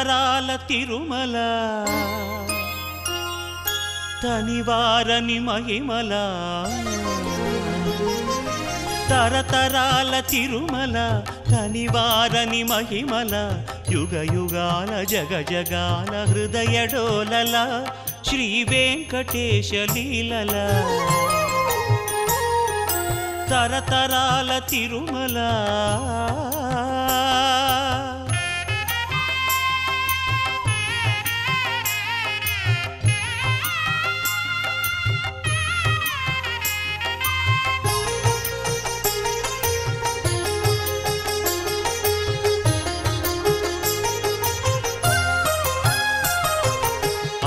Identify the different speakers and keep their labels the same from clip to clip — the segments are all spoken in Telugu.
Speaker 1: తరతరాల తిరుమల తనివారని మహిమల తరతరాల తిరుమల తనివారని మహిమల యుగ యుగాల జగ జగాల హృదయ డోలల శ్రీ వెంకటేశ లీలల తరతరాల తిరుమల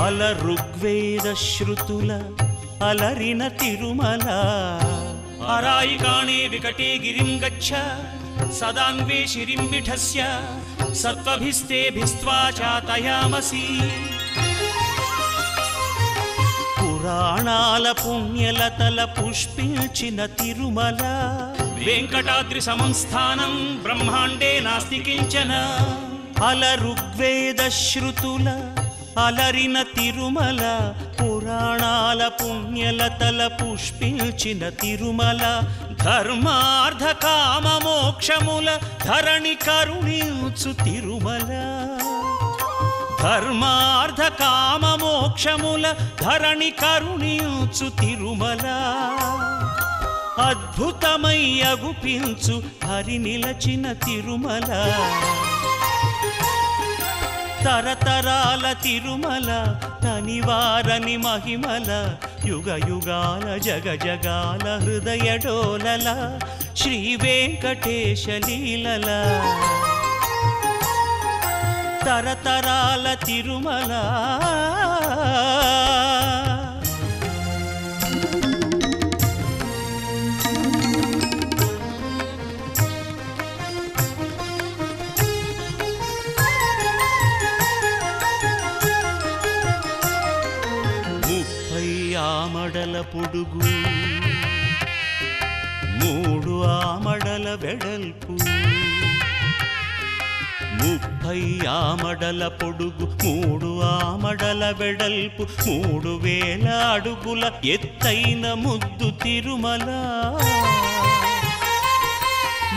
Speaker 1: అల ఋగ్వేద శృతుల అలరిన తిరుమల అరాయి కాణే వికటే గిరిం గచ్చ సదాన్వే శిరిం విఠస్య సత్వభిస్తేభిస్త్వా చాతయామసి పురాణాల పుణ్యలతల పుష్పించిన తిరుమల వెంకటాద్రి సమం స్థానం బ్రహ్మాండే నాస్తి కించన అల ఋగ్వేద శృతుల అలరిన తిరుమల పురాణాల పుణ్యలతల పుష్పించిన తిరుమల ధర్మార్థ కామ మోక్షముల ధరణి కరుణించు తిరుమల ధర్మార్థ కామ మోక్షముల ధరణి కరుణించు తిరుమల అద్భుతమై అగుపించు హరి నిలచిన తిరుమల తరతరాల తిరుమల తనివారని మహిమల యుగ యుగాల జగ జగాల హృదయ డోలల శ్రీ వెంకటేశ లీలల తరతరాల తిరుమల ఆమడల పొడుగు 3 ఆమడల వెడల్పు 30 ఆమడల పొడుగు 3 ఆమడల వెడల్పు 3000 అడుగుల ఎత్తైన ముద్దు తిరుమల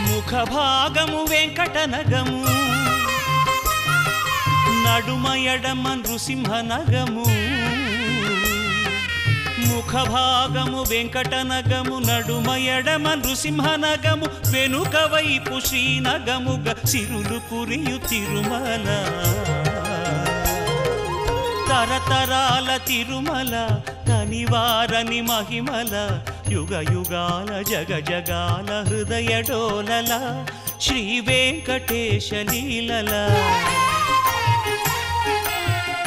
Speaker 1: ముఖ భాగము వెంకటనగము నడుమ ఎడమ నృసింహనగము ముఖ భాగము వెంకటనగము నడుమ ఎడమ నృసింహనగము వెనుక వైపు శ్రీనగముగ సిరులు కురియు తిరుమల తరతరాల తిరుమల తనివారని మహిమల యుగ యుగాల జగ జగాల హృదయ డోలల శ్రీ వెంకటేశ లీలల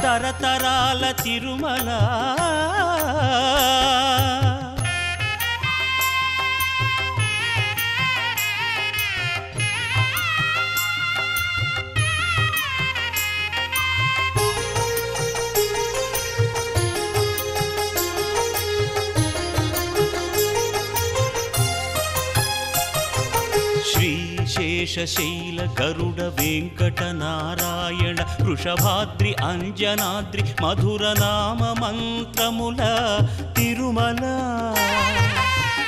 Speaker 1: తరతరాల తిరుమల శేషశైల గరుడ వెంకట నారాయణ వృషభాద్రి అంజనాద్రి మధుర నామ మంత్రముల తిరుమల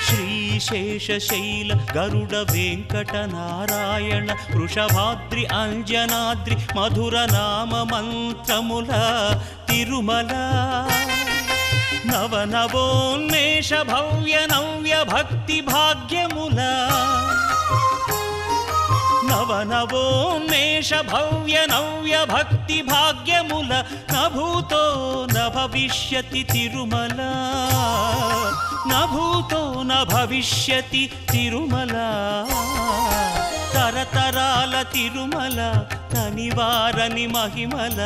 Speaker 1: శ్రీశేషశైల గరుడ వెంకట నారాయణ వృషభాద్రి అంజనాద్రి మధుర నామ మంత్రముల తిరుమల నవనవోన్మేష భవ్య నవ్య భక్తి భాగ్యముల నవనవోన్మేష భవ్య నవ్య భక్తి భాగ్యముల నభూతో నభవిష్యతి తిరుమల నభూతో నభవిష్యతి తిరుమల తరతరాల తిరుమల తనివారని మహిమల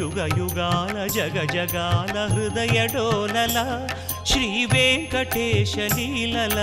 Speaker 1: యుగ యుగాల జగ జగాల హృదయ డోలల శ్రీ వెంకటేశ లీలల